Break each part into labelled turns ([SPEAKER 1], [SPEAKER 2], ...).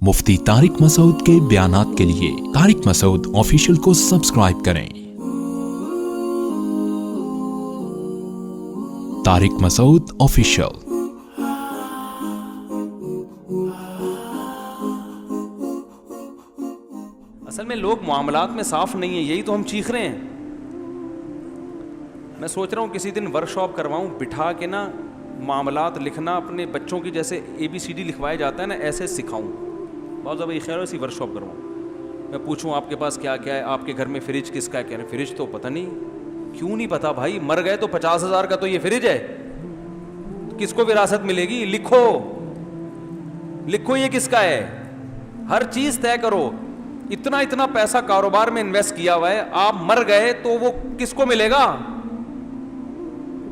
[SPEAKER 1] مفتی طارق مسعود کے بیانات کے لیے طارق مسعود آفیشیل کو سبسکرائب کریں۔ طارق مسعود آفیشیل۔
[SPEAKER 2] اصل میں لوگ معاملات میں صاف نہیں ہیں، یہی تو ہم چیخ رہے ہیں۔ میں سوچ رہا ہوں کسی دن ورک شاپ کرواؤں، بٹھا کے نا معاملات لکھنا اپنے بچوں کی جیسے ABCD لکھوایا جاتا ہے نا، ایسے سکھاؤں۔ بہت زیادہ خیر ایسی ورک شاپ کرواؤں، میں پوچھوں آپ کے پاس کیا کیا ہے، آپ کے گھر میں فریج کس کا ہے، کہہ رہے فریج تو پتہ نہیں۔ کیوں نہیں پتا بھائی؟ مر گئے تو 50,000 کا تو یہ فریج ہے، کس کو وراثت ملے گی؟ لکھو لکھو یہ کس کا ہے، ہر چیز طے کرو۔ اتنا پیسہ کاروبار میں انویسٹ کیا ہوا ہے، آپ مر گئے تو وہ کس کو ملے گا؟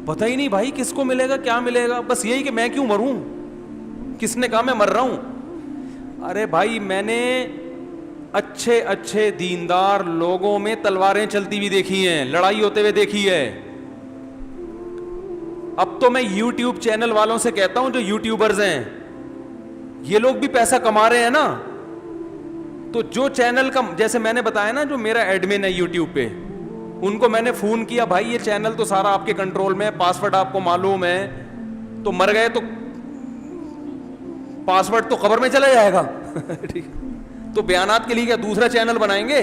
[SPEAKER 2] پتہ ہی نہیں بھائی کس کو ملے گا، کیا ملے گا، بس یہی کہ میں کیوں مروں، کس نے کہا میں مر رہا ہوں؟ ارے بھائی میں نے اچھے دیندار لوگوں میں تلواریں چلتی ہوئی دیکھی ہیں، لڑائی ہوتے ہوئے دیکھی ہے۔ اب تو میں YouTube چینل والوں سے کہتا ہوں جو یوٹیوبرز ہیں، یہ لوگ بھی پیسہ کما رہے ہیں نا، تو جو چینل کا جیسے میں نے بتایا نا جو میرا ایڈمن ہے YouTube پہ، ان کو میں نے فون کیا، بھائی یہ چینل تو سارا آپ کے کنٹرول میں ہے، پاسورڈ آپ کو معلوم ہے، تو مر گئے تو پاسورڈ تو قبر میں چلا جائے گا ٹھیک، تو بیانات کے لیے کیا دوسرا چینل بنائیں گے؟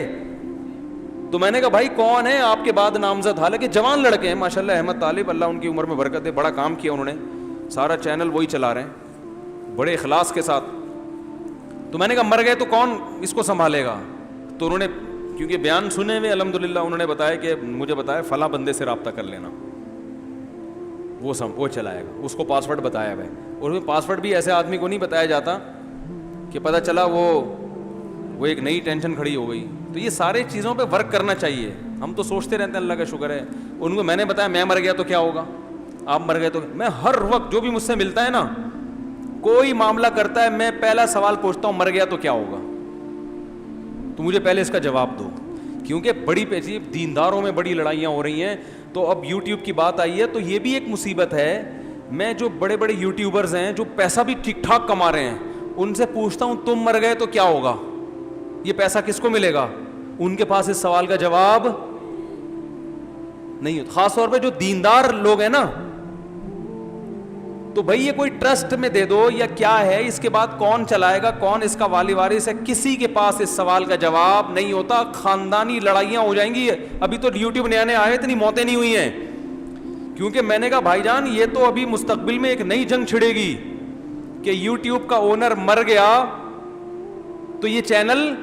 [SPEAKER 2] تو میں نے کہا بھائی کون ہے آپ کے بعد نامزد؟ حالانکہ جوان لڑکے ہیں ماشاءاللہ، احمد طالب، اللہ ان کی عمر میں برکت ہے، بڑا کام کیا انہوں نے، سارا چینل وہی چلا رہے ہیں بڑے اخلاص کے ساتھ۔ تو میں نے کہا مر گئے تو کون اس کو سنبھالے گا؟ تو انہوں نے کیونکہ بیان سنے ہوئے الحمدللہ، انہوں نے بتایا کہ مجھے بتایا فلاں بندے سے رابطہ کر لینا، وہ چلائے گا، اس کو پاسورڈ بتایا ہے، اور پاسورڈ بھی ایسے آدمی کو نہیں بتایا جاتا کہ پتہ چلا وہ ایک نئی ٹینشن کھڑی ہو گئی۔ تو یہ سارے چیزوں پہ ورک کرنا چاہیے، ہم تو سوچتے رہتے ہیں اللہ کا شکر ہے۔ ان کو میں نے بتایا میں مر گیا تو کیا ہوگا، آپ مر گئے تو میں ہر وقت جو بھی مجھ سے ملتا ہے نا، کوئی معاملہ کرتا ہے، میں پہلا سوال پوچھتا ہوں مر گیا تو کیا ہوگا، تو مجھے پہلے اس کا جواب دو، کیونکہ بڑی پیچیدگی دینداروں میں بڑی لڑائیاں ہو رہی ہیں۔ تو اب YouTube کی بات آئی ہے تو یہ بھی ایک مصیبت ہے۔ میں جو بڑے یوٹیوبرز ہیں جو پیسہ بھی ٹھیک ٹھاک کما رہے ہیں، ان سے پوچھتا ہوں تم مر گئے تو کیا ہوگا، یہ پیسہ کس کو ملے گا؟ ان کے پاس اس سوال کا جواب نہیں ہوتا، خاص طور پہ جو دیندار لوگ ہیں نا۔ تو بھائی یہ کوئی ٹرسٹ میں دے دو یا کیا ہے، اس کے بعد کون چلائے گا، کون اس کا والی وارث ہے، کسی کے پاس اس سوال کا جواب نہیں ہوتا، خاندانی لڑائیاں ہو جائیں گی۔ ابھی تو YouTube نئے آئے، اتنی موتیں نہیں ہوئی ہیں، کیونکہ میں نے کہا بھائی جان یہ تو ابھی مستقبل میں ایک نئی جنگ چھڑے گی کہ YouTube کا اونر مر گیا تو یہ چینل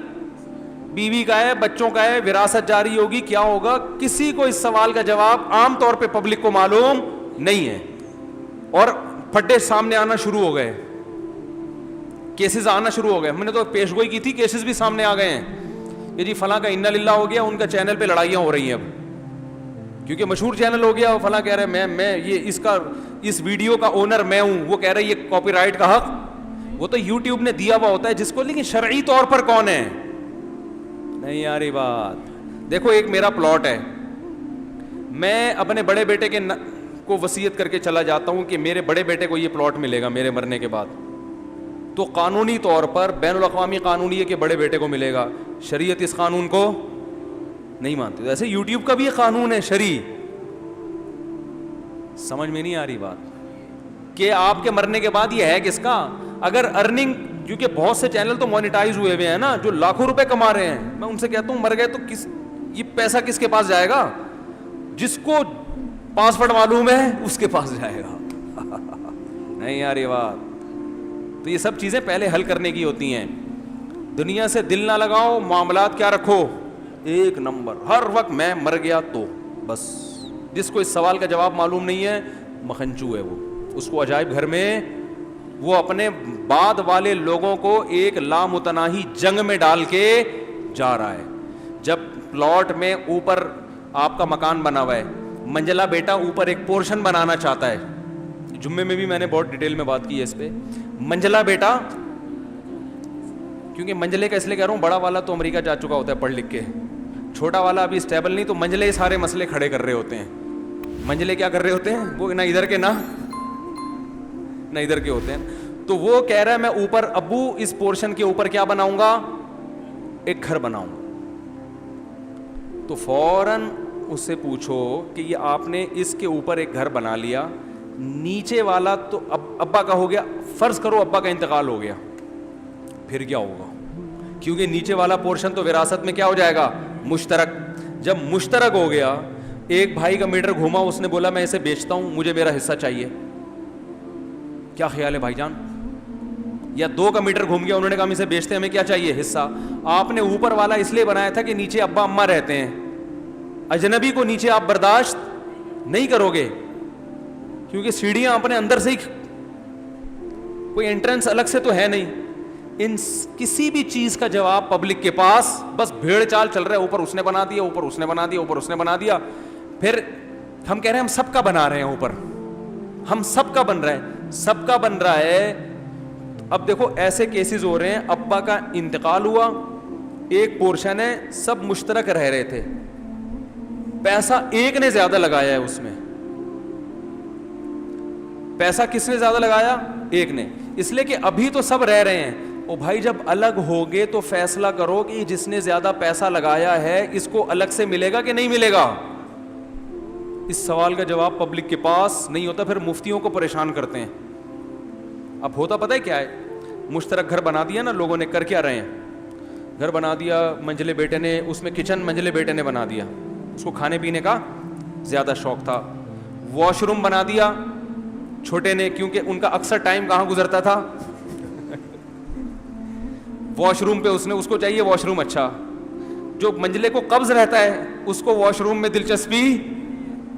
[SPEAKER 2] بیوی کا ہے، بچوں کا ہے، وراثت جاری ہوگی، کیا ہوگا، کسی کو اس سوال کا جواب عام طور پہ پبلک کو معلوم نہیں ہے۔ اور پھڈے سامنے آنا شروع ہو گئے، کیسز آنا شروع ہو گئے، میں نے تو پیش گوئی کی تھی، کیسز بھی سامنے آ گئے ہیں کہ جی فلاں کا انا للہ ہو گیا، ان کا چینل پہ لڑائیاں ہو رہی ہیں اب، کیونکہ مشہور چینل ہو گیا، فلاں کہہ رہے میں یہ اس ویڈیو کا اونر میں ہوں، وہ کہہ رہے یہ کاپی رائٹ کا حق وہ تو YouTube نے دیا ہوا ہوتا ہے جس کو، لیکن شرعی طور پر کون ہے؟ نہیں یار یہ بات دیکھو، ایک میرا پلاٹ ہے، میں اپنے بڑے بیٹے کے کو وصیت کر کے چلا جاتا ہوں کہ میرے بڑے بیٹے کو یہ پلاٹ ملے گا میرے مرنے کے بعد، تو قانونی طور پر بین الاقوامی قانون یہ کہ بڑے بیٹے کو ملے گا، شریعت اس قانون کو نہیں مانتی۔ ایسے YouTube کا بھی یہ قانون ہے شرعی، سمجھ میں نہیں آ رہی بات کہ آپ کے مرنے کے بعد یہ ہے کس کا؟ اگر ارننگ، کیونکہ بہت سے چینل تو مونیٹائز ہوئے ہوئے ہیں نا جو لاکھوں روپے کما رہے ہیں، میں ان سے کہتا ہوں مر گئے تو یہ پیسہ کس کے پاس جائے گا؟ جس کو پاسورڈ معلوم ہے اس کے پاس جائے گا نہیں یار یہ بات، تو یہ سب چیزیں پہلے حل کرنے کی ہوتی ہیں۔ دنیا سے دل نہ لگاؤ، معاملات کیا رکھو ایک نمبر، ہر وقت میں مر گیا تو بس، جس کو اس سوال کا جواب معلوم نہیں ہے مکھنچو ہے وہ، اس کو عجائب گھر میں وہ اپنے بعد والے لوگوں کو ایک لامتناہی جنگ میں ڈال کے جا رہا ہے۔ جب پلاٹ میں اوپر آپ کا مکان بنا ہوا ہے، منجلا بیٹا اوپر ایک پورشن بنانا چاہتا ہے، جمعے میں بھی میں نے بہت ڈیٹیل میں بات کی ہے اس پہ، منجلا بیٹا، کیونکہ منجلے کا اس لیے کہہ رہا ہوں، بڑا والا تو امریکہ جا چکا ہوتا ہے پڑھ لکھ کے، چھوٹا والا ابھی اسٹیبل نہیں، تو منجلے سارے مسئلے کھڑے کر رہے ہوتے ہیں۔ منجلے کیا کر رہے ہوتے ہیں؟ وہ نہ ادھر کے نہ ادھر کے ہوتے ہیں۔ تو وہ کہہ رہا ہے میں اوپر ابو اس پورشن کے اوپر کیا بناؤں گا, ایک گھر بناؤں گا. تو فوراً اس سے پوچھو کہ یہ آپ نے اس کے اوپر ایک گھر بنا لیا, نیچے والا تو ابا کا ہو گیا, فرض کرو ابا کا انتقال ہو گیا, پھر کیا ہوگا؟ کیونکہ نیچے والا پورشن تو وراثت میں کیا ہو جائے گا, مشترک. جب مشترک ہو گیا, ایک بھائی کا میٹر گھوما, اس نے بولا میں اسے بیچتا ہوں, مجھے میرا حصہ چاہیے. کیا خیال ہے بھائی جان؟ یا 2 کا میٹر گھوم گیا, انہوں نے کہا ہم اسے بیچتے ہیں, ہمیں کیا چاہیے, حصہ. آپ نے اوپر والا اس لیے بنایا تھا کہ نیچے ابا اماں رہتے ہیں, اجنبی کو نیچے آپ برداشت نہیں کرو گے, کیونکہ سیڑھیاں اپنے اندر سے ہی, کوئی انٹرنس الگ سے تو ہے نہیں. ان کسی بھی چیز کا جواب پبلک کے پاس بس بھیڑ چال چل رہا ہے, اوپر اس نے بنا دیا, اوپر اس نے بنا دیا, اوپر اس نے بنا دیا. پھر ہم کہہ رہے ہیں ہم سب کا بنا رہے ہیں, اوپر ہم سب کا بن رہا ہے, سب کا بن رہا ہے. اب دیکھو ایسے کیسز ہو رہے ہیں, ابا کا انتقال ہوا, ایک پورشن ہے, سب مشترک رہ رہے تھے, پیسہ ایک نے زیادہ لگایا ہے اس میں. پیسہ کس نے زیادہ لگایا؟ ایک نے. اس لیے کہ ابھی تو سب رہ رہے ہیں. او بھائی جب الگ ہوگے تو فیصلہ کرو کہ جس نے زیادہ پیسہ لگایا ہے اس کو الگ سے ملے گا کہ نہیں ملے گا. اس سوال کا جواب پبلک کے پاس نہیں ہوتا, پھر مفتیوں کو پریشان کرتے ہیں. اب ہوتا پتہ ہے کیا ہے, مشترک گھر بنا دیا نا لوگوں نے, کر کیا رہے ہیں, گھر بنا دیا, منجلے بیٹے نے, اس میں کچن منجلے بیٹے نے بنا دیا, اس کو کھانے پینے کا زیادہ شوق تھا. واش روم بنا دیا چھوٹے نے, کیونکہ ان کا اکثر ٹائم کہاں گزرتا تھا, واش روم پہ. اس کو چاہیے واش روم اچھا. جو منجلے کو قبض رہتا ہے اس کو واش روم میں دلچسپی,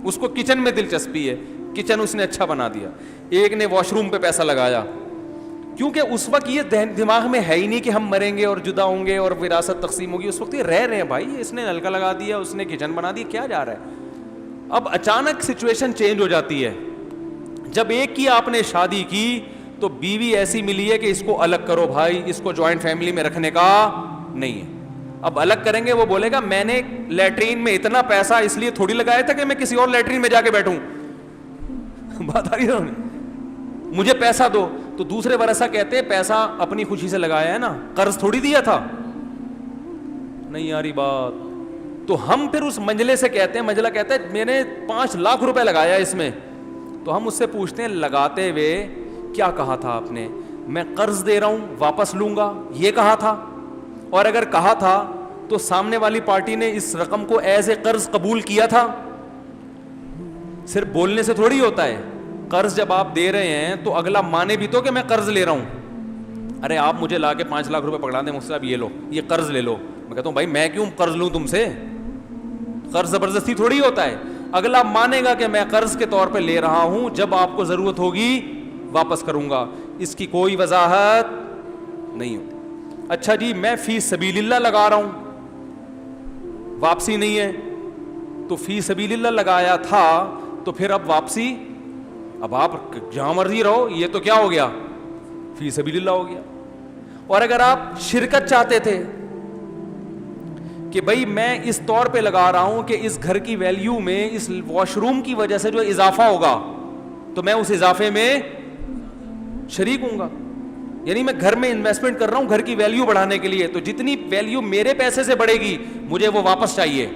[SPEAKER 2] اس کو کچن میں دلچسپی ہے, کچن اس نے اچھا بنا دیا. ایک نے واش روم پہ پیسہ لگایا, کیونکہ اس وقت یہ دماغ میں ہے ہی نہیں کہ ہم مریں گے اور جدا ہوں گے اور وراثت تقسیم ہوگی. اس وقت یہ رہ رہے ہیں بھائی, اس نے نلکا لگا دیا, اس نے کچن بنا دی, کیا جا رہا ہے. اب اچانک سچویشن چینج ہو جاتی ہے. جب ایک کی آپ نے شادی کی تو بیوی ایسی ملی ہے کہ اس کو الگ کرو بھائی, اس کو جوائنٹ فیملی میں رکھنے کا نہیں ہے. اب الگ کریں گے, وہ بولے گا میں نے لیٹرین میں اتنا پیسہ اس لیے تھوڑی لگایا تھا کہ میں کسی اور لیٹرین میں جا کے بیٹھوں. بات آ رہی ہے, مجھے پیسہ دو. تو دوسرے ورثہ کہتے ہیں پیسہ اپنی خوشی سے لگایا ہے نا, قرض تھوڑی دیا تھا. نہیں آ رہی بات. تو ہم پھر اس منجلے سے کہتے ہیں, منجلہ کہتا ہے میں نے 5 لاکھ روپے لگایا اس میں. تو ہم اس سے پوچھتے ہیں لگاتے ہوئے کیا کہا تھا آپ نے؟ میں قرض دے رہا ہوں واپس لوں گا, یہ کہا تھا؟ اور اگر کہا تھا تو سامنے والی پارٹی نے اس رقم کو ایز اے قرض قبول کیا تھا؟ صرف بولنے سے تھوڑی ہوتا ہے. قرض جب آپ دے رہے ہیں تو اگلا مانے بھی تو کہ میں قرض لے رہا ہوں. ارے آپ مجھے لا کے 5 لاکھ روپے پکڑا دیں مجھ سے, اب یہ لو, یہ قرض لے لو. میں کہتا ہوں بھائی میں کیوں قرض لوں تم سے, قرض زبردستی تھوڑی ہوتا ہے. اگلا مانے گا کہ میں قرض کے طور پہ لے رہا ہوں, جب آپ کو ضرورت ہوگی واپس کروں گا. اس کی کوئی وضاحت نہیں ہوتی. اچھا جی میں فی سبیل اللہ لگا رہا ہوں, واپسی نہیں ہے. تو فی سبیل اللہ لگایا تھا تو پھر اب واپسی, اب آپ جہاں مرضی رہو, یہ تو کیا ہو گیا, فی سبیل اللہ ہو گیا. اور اگر آپ شرکت چاہتے تھے کہ بھائی میں اس طور پہ لگا رہا ہوں کہ اس گھر کی ویلیو میں اس واش روم کی وجہ سے جو اضافہ ہوگا تو میں اس اضافے میں شریک ہوں گا, یعنی میں گھر میں انویسٹمنٹ کر رہا ہوں گھر کی ویلیو بڑھانے کے لیے, تو جتنی ویلیو میرے پیسے سے بڑھے گی مجھے وہ واپس چاہیے.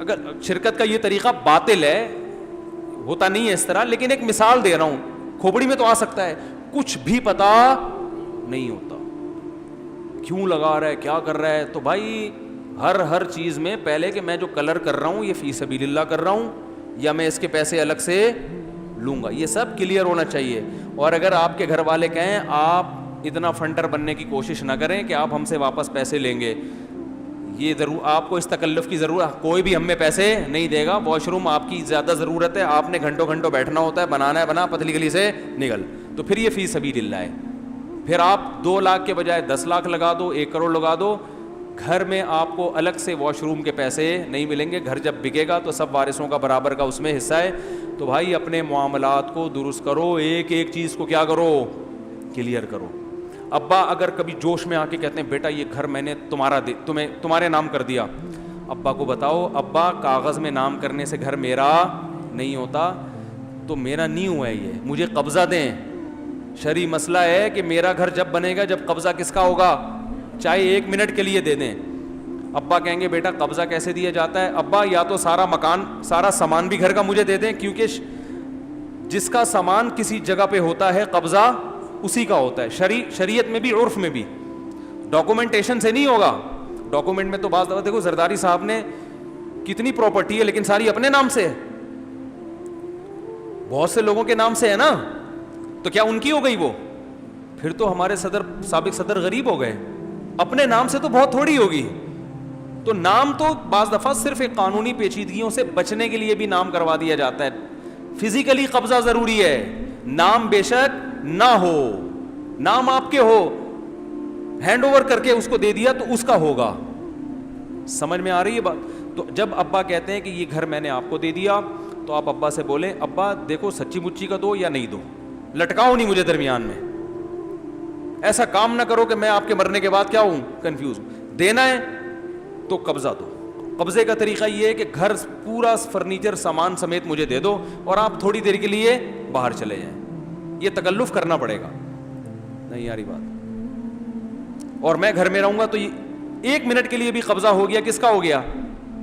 [SPEAKER 2] اگر شرکت کا یہ طریقہ باطل ہے, ہوتا نہیں ہے اس طرح, لیکن ایک مثال دے رہا ہوں, کھوپڑی میں تو آ سکتا ہے. کچھ بھی پتا نہیں ہوتا کیوں لگا رہا ہے, کیا کر رہا ہے. تو بھائی ہر چیز میں پہلے کہ میں جو کلر کر رہا ہوں یہ فی سبیل اللہ کر رہا ہوں یا میں اس کے پیسے الگ سے لوں گا, یہ سب کلیئر ہونا چاہیے. اور اگر آپ کے گھر والے کہیں آپ اتنا فنڈر بننے کی کوشش نہ کریں کہ آپ ہم سے واپس پیسے لیں گے, یہ ضرور آپ کو اس تکلف کی ضرورت, کوئی بھی ہم میں پیسے نہیں دے گا. واش روم آپ کی زیادہ ضرورت ہے, آپ نے گھنٹوں گھنٹوں بیٹھنا ہوتا ہے, بنانا ہے بنا, پتلی گلی سے نکل, تو پھر یہ فی سبیل اللہ ہے. پھر آپ 2 لاکھ کے بجائے 10 لاکھ لگا دو, 1 کروڑ لگا دو, گھر میں آپ کو الگ سے واش روم کے پیسے نہیں ملیں گے. گھر جب بکے گا تو سب وارثوں کا برابر کا اس میں حصہ ہے. تو بھائی اپنے معاملات کو درست کرو, ایک ایک چیز کو کیا کرو, کلیئر کرو. ابا اگر کبھی جوش میں آ کے کہتے ہیں بیٹا یہ گھر میں نے تمہارے نام کر دیا, ابا کو بتاؤ ابا کاغذ میں نام کرنے سے گھر میرا نہیں ہوتا, تو میرا نہیں ہوا ہے, یہ مجھے قبضہ دیں, شرعی مسئلہ ہے کہ میرا گھر جب بنے گا جب قبضہ کس کا ہوگا, چاہے 1 منٹ کے لیے دے دیں. ابا کہیں گے بیٹا قبضہ کیسے دیا جاتا ہے؟ ابا یا تو سارا مکان سارا سامان بھی گھر کا مجھے دے دیں, کیونکہ جس کا سامان کسی جگہ پہ ہوتا ہے قبضہ اسی کا ہوتا ہے. شریعت میں بھی عرف میں بھی ڈاکومنٹیشن سے نہیں ہوگا. ڈاکومنٹ میں تو بعض دفعہ دیکھو زرداری صاحب نے کتنی پراپرٹی ہے لیکن ساری اپنے نام سے ہے, بہت سے لوگوں کے نام سے ہے نا, تو کیا ان کی ہو گئی وہ؟ پھر تو ہمارے سابق صدر غریب ہو گئے. اپنے نام سے تو بہت تھوڑی ہوگی. تو نام تو بعض دفعہ صرف ایک قانونی پیچیدگیوں سے بچنے کے لیے بھی نام کروا دیا جاتا ہے. فزیکلی قبضہ ضروری ہے, نام بے شک نہ ہو, نام آپ کے ہو, ہینڈ اوور کر کے اس کو دے دیا تو اس کا ہوگا. سمجھ میں آ رہی ہے بات؟ تو جب ابا کہتے ہیں کہ یہ گھر میں نے آپ کو دے دیا, تو آپ ابا سے بولیں ابا دیکھو سچی مچی کا دو یا نہیں دو, لٹکاؤ نہیں مجھے درمیان میں. ایسا کام نہ کرو کہ میں آپ کے مرنے کے بعد کیا ہوں, کنفیوز ہوں. دینا ہے تو قبضہ دو. قبضے کا طریقہ یہ ہے کہ گھر پورا فرنیچر سامان سمیت مجھے دے دو اور آپ تھوڑی دیر کے لیے باہر چلے جائیں. یہ تکلف کرنا پڑے گا, نہیں یاری بات. اور میں گھر میں رہوں گا تو 1 منٹ کے لیے بھی قبضہ ہو گیا, کس کا ہو گیا؟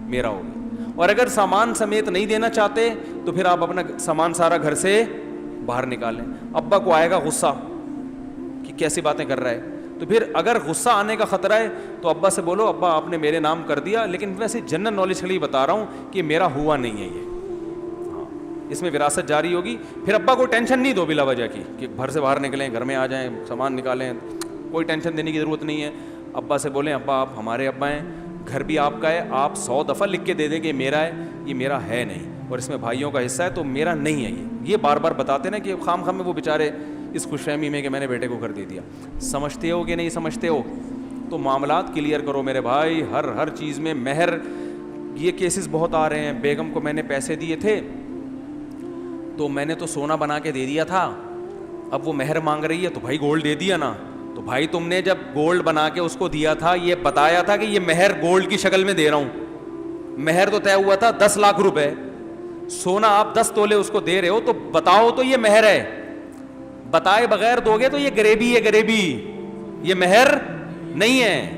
[SPEAKER 2] میرا ہو گیا. اور اگر سامان سمیت نہیں دینا چاہتے تو پھر آپ اپنا سامان سارا گھر سے باہر نکالیں. ابا کو آئے گا غصہ کہ کیسی باتیں کر رہا ہے, تو پھر اگر غصہ آنے کا خطرہ ہے تو ابا سے بولو ابا آپ نے میرے نام کر دیا, لیکن ویسے جنرل نالج کے لیے بتا رہا ہوں کہ میرا ہوا نہیں ہے یہ, ہاں اس میں وراثت جاری ہوگی. پھر ابا کو ٹینشن نہیں دو بلا وجہ کی کہ گھر سے باہر نکلیں, گھر میں آ جائیں, سامان نکالیں, کوئی ٹینشن دینے کی ضرورت نہیں ہے. ابا سے بولیں ابا آپ ہمارے ابا ہیں, گھر بھی آپ کا ہے, آپ 100 دفعہ لکھ کے دے دیں کہ میرا ہے, یہ میرا ہے نہیں, اور اس میں بھائیوں کا حصہ ہے تو میرا نہیں ہے یہ بار بار بتاتے نا کہ خام خام میں وہ بیچارے اس خوش فہمی میں کہ میں نے بیٹے کو کر دے دیا. سمجھتے ہو کہ نہیں سمجھتے ہو؟ تو معاملات کلیئر کرو میرے بھائی. ہر چیز میں مہر, یہ کیسز بہت آ رہے ہیں. بیگم کو میں نے پیسے دیے تھے تو میں نے تو سونا بنا کے دے دیا تھا, اب وہ مہر مانگ رہی ہے تو بھائی گولڈ دے دیا نا. تو بھائی تم نے جب گولڈ بنا کے اس کو دیا تھا یہ بتایا تھا کہ یہ مہر گولڈ کی شکل میں دے رہا ہوں. مہر تو طے ہوا تھا 10 لاکھ روپے, سونا آپ 10 تولے اس کو دے رہے ہو, تو بتاؤ تو یہ مہر ہے. بتائے بغیر دو گے تو یہ گریبی ہے, گریبی, یہ مہر نہیں ہے.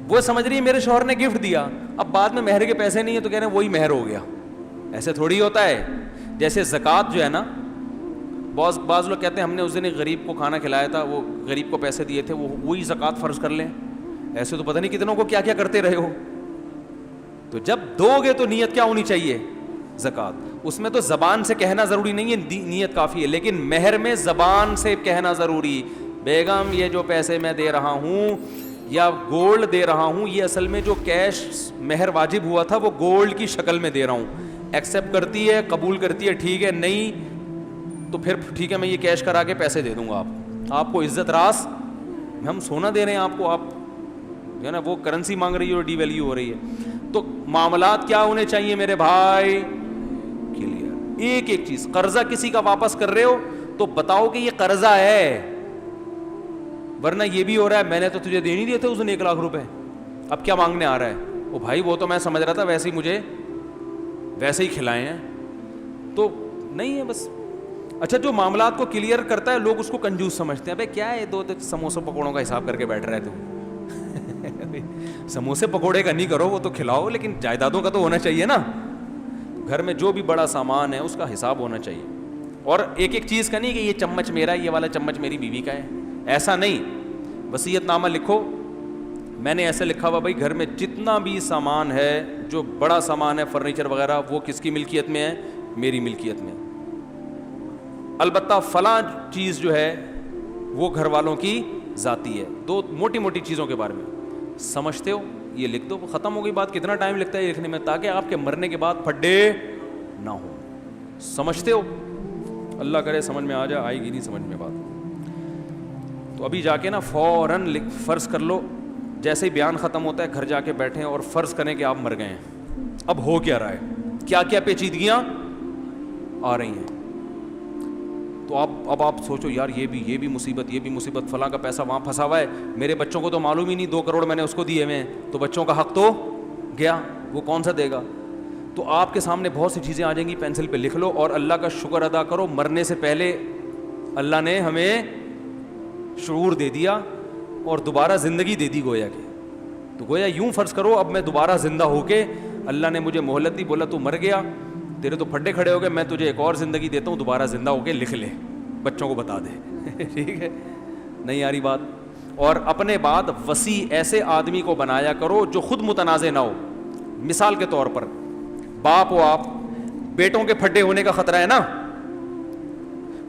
[SPEAKER 2] وہ سمجھ رہی ہے میرے شوہر نے گفٹ دیا, اب بعد میں مہر کے پیسے نہیں ہے تو کہہ رہے ہیں وہی مہر ہو گیا. ایسے تھوڑی ہوتا ہے. جیسے زکوٰۃ جو ہے نا, بعض لوگ کہتے ہیں ہم نے اس دن ایک غریب کو کھانا کھلایا تھا, وہ غریب کو پیسے دیے تھے, وہی زکوٰۃ فرض کر لیں. ایسے تو پتہ نہیں کتنوں کو کیا کیا کرتے رہے ہو. تو جب دو گے تو نیت کیا ہونی چاہیے؟ زکوٰۃ. اس میں تو زبان سے کہنا ضروری نہیں ہے, نیت کافی ہے, لیکن مہر میں زبان سے کہنا ضروری. بیگم یہ جو پیسے میں دے رہا ہوں یا گولڈ دے رہا ہوں, یہ اصل میں جو کیش مہر واجب ہوا تھا وہ گولڈ کی شکل میں دے رہا ہوں. ایکسیپٹ کرتی ہے, قبول کرتی ہے, ٹھیک ہے, نہیں تو پھر ٹھیک ہے میں یہ کیش کرا کے پیسے دے دوں گا. آپ کو عزت راس, ہم سونا دے رہے ہیں آپ کو, آپ جو ہے نا وہ کرنسی مانگ رہی ہے اور ڈی ویلیو ہو رہی ہے. تو معاملات کیا ہونے چاہیے میرے بھائی؟ کلیئر. ایک ایک چیز. قرضہ کسی کا واپس کر رہے ہو تو بتاؤ کہ یہ قرضہ ہے, ورنہ یہ بھی ہو رہا ہے میں نے تو تجھے دے نہیں دیے تھے اس دن 1 لاکھ روپے, اب کیا مانگنے آ رہا ہے؟ او بھائی وہ تو میں سمجھ رہا تھا ویسے ہی مجھے ویسے ہی کھلائے ہیں, تو نہیں ہے بس. اچھا جو معاملات کو کلیئر کرتا ہے لوگ اس کو کنجوس سمجھتے ہیں. بھائی کیا ہے 2 سموسے پکوڑوں کا حساب کر کے بیٹھ رہے تھے. سموسے پکوڑے کا نہیں کرو, وہ تو کھلاؤ, لیکن جائیدادوں کا تو ہونا چاہیے نا. گھر میں جو بھی بڑا سامان ہے اس کا حساب ہونا چاہیے. اور ایک ایک چیز کا نہیں کہ یہ چمچ میرا ہے, یہ والا چمچ میری بیوی کا ہے, ایسا نہیں. وصیت نامہ لکھو. میں نے ایسے لکھا ہوا بھائی گھر میں جتنا بھی سامان ہے, جو بڑا سامان ہے فرنیچر وغیرہ, وہ کس کی ملکیت میں ہے؟ میری ملکیت میں. البتہ فلاں چیز جو ہے وہ گھر والوں کی ذاتی ہے. 2 موٹی موٹی چیزوں کے بارے میں سمجھتے ہو, یہ لکھ دو, ختم ہو گئی بات. کتنا ٹائم لگتا ہے لکھنے میں, تاکہ آپ کے مرنے کے بعد پھڈے نہ ہو. سمجھتے ہو؟ اللہ کرے سمجھ میں آ جائے, آئے گی نہیں سمجھ میں بات. تو ابھی جا کے نا فوراً فرض کر لو, جیسے ہی بیان ختم ہوتا ہے گھر جا کے بیٹھیں اور فرض کریں کہ آپ مر گئے ہیں. اب ہو کیا رہا ہے, کیا کیا پیچیدگیاں آ رہی ہیں. تو اب آپ سوچو یار یہ بھی مصیبت, فلاں کا پیسہ وہاں پھنسا ہوا ہے, میرے بچوں کو تو معلوم ہی نہیں 2 کروڑ میں نے اس کو دیے ہوئے ہیں, تو بچوں کا حق تو گیا, وہ کون سا دے گا. تو آپ کے سامنے بہت سی چیزیں آ جائیں گی, پینسل پہ لکھ لو اور اللہ کا شکر ادا کرو, مرنے سے پہلے اللہ نے ہمیں شعور دے دیا اور دوبارہ زندگی دے دی گویا کہ. تو گویا یوں فرض کرو اب میں دوبارہ زندہ ہو کے, اللہ نے مجھے مہلت دی, بولا تو مر گیا, تیرے تو پھڈے کھڑے ہو گئے, میں تجھے ایک اور زندگی دیتا ہوں, دوبارہ زندہ ہو کے لکھ لے, بچوں کو بتا دے. ٹھیک ہے, نہیں آ رہی بات. اور اپنے بعد وسیع ایسے آدمی کو بنایا کرو جو خود متنازع نہ ہو. مثال کے طور پر باپ ہو آپ, بیٹوں کے پھڈے ہونے کا خطرہ ہے نا,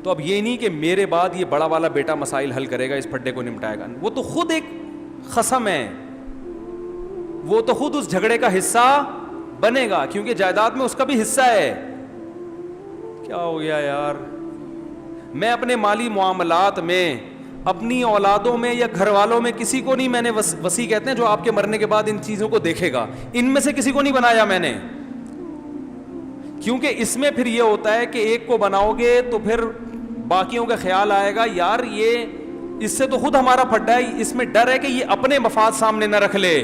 [SPEAKER 2] تو اب یہ نہیں کہ میرے بعد یہ بڑا والا بیٹا مسائل حل کرے گا, اس پھڈے کو نمٹائے گا. وہ تو خود ایک خصم ہے, وہ تو خود اس جھگڑے کا حصہ بنے گا, کیونکہ جائیداد میں اس کا بھی حصہ ہے. کیا ہو گیا یار, میں اپنے مالی معاملات میں, اپنی اولادوں میں یا گھر والوں میں کسی کو نہیں, میں نے وسیع کہتے ہیں جو آپ کے مرنے کے بعد ان چیزوں کو دیکھے گا, ان میں سے کسی کو نہیں بنایا میں نے. کیونکہ اس میں پھر یہ ہوتا ہے کہ ایک کو بناؤ گے تو پھر باقیوں کا خیال آئے گا, یار یہ اس سے تو خود ہمارا پھڈا ہے, اس میں ڈر ہے کہ یہ اپنے مفاد سامنے نہ رکھ لے.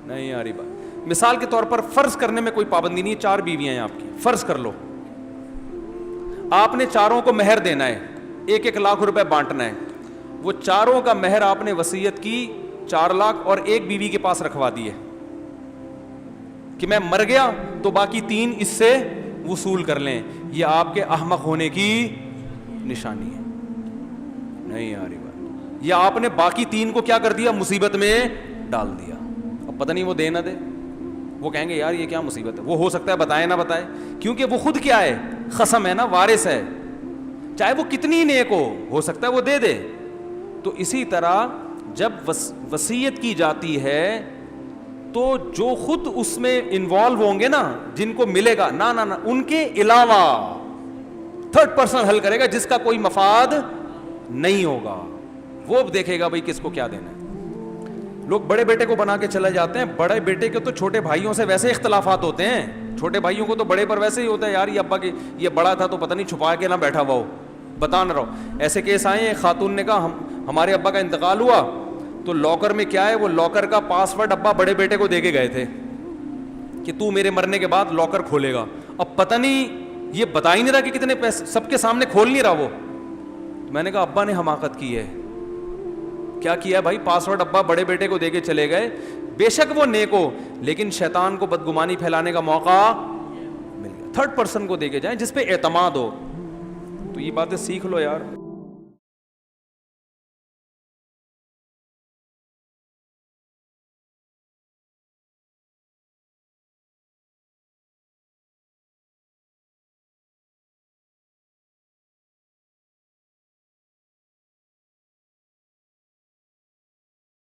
[SPEAKER 2] نہیں آ رہی بات. مثال کے طور پر فرض کرنے میں کوئی پابندی نہیں ہے, 4 بیویاں ہیں آپ کی, فرض کر لو آپ نے چاروں کو مہر دینا ہے, 1-1 لاکھ روپے بانٹنا ہے. وہ چاروں کا مہر آپ نے وصیت کی 4 لاکھ اور ایک بیوی کے پاس رکھوا دیے کہ میں مر گیا تو باقی 3 اس سے وصول کر لیں. یہ آپ کے احمق ہونے کی نشانی ہے. نہیں آ رہی بات. یا آپ نے باقی 3 کو کیا کر دیا, مصیبت میں ڈال دیا. اب پتہ نہیں وہ دے نہ دے, وہ کہیں گے یار یہ کیا مصیبت ہے, وہ ہو سکتا ہے بتائے نہ بتائے, کیونکہ وہ خود کیا ہے, خصم ہے نا, وارث ہے, چاہے وہ کتنی نیک ہو سکتا ہے وہ دے دے. تو اسی طرح جب وصیت کی جاتی ہے تو جو خود اس میں انوالو ہوں گے نا, جن کو ملے گا, نہ ان کے علاوہ 3rd پرسن حل کرے گا جس کا کوئی مفاد نہیں ہوگا. وہ دیکھے گا بھائی کس کو کیا دینا ہے. لوگ بڑے بیٹے کو بنا کے چلے جاتے ہیں, بڑے بیٹے کے تو چھوٹے بھائیوں سے ویسے اختلافات ہوتے ہیں, چھوٹے بھائیوں کو تو بڑے پر ویسے ہی ہوتا ہے, یار یہ ابا کے یہ بڑا تھا تو پتہ نہیں چھپا کے نہ بیٹھا ہوا ہو, بتا نہ رہو. ایسے کیس آئے, ایک خاتون نے کہا ہمارے ابا کا انتقال ہوا تو لاکر میں کیا ہے, وہ لاکر کا پاسورڈ ابا بڑے بیٹے کو دے کے گئے تھے کہ تو میرے مرنے کے بعد لاکر کھولے گا. اب پتہ نہیں یہ بتا ہی نہیں رہا کہ کتنے پیسے, سب کے سامنے کھول نہیں رہا وہ. میں نے کہا ابا نے حماقت کی ہے. کیا کیا بھائی, پاسورڈ ابا بڑے بیٹے کو دے کے چلے گئے, بے شک وہ نیک ہو لیکن شیطان کو بدگمانی پھیلانے کا موقع مل گیا. 3rd پرسن کو دے کے جائیں جس پہ اعتماد ہو. تو یہ باتیں سیکھ لو یار.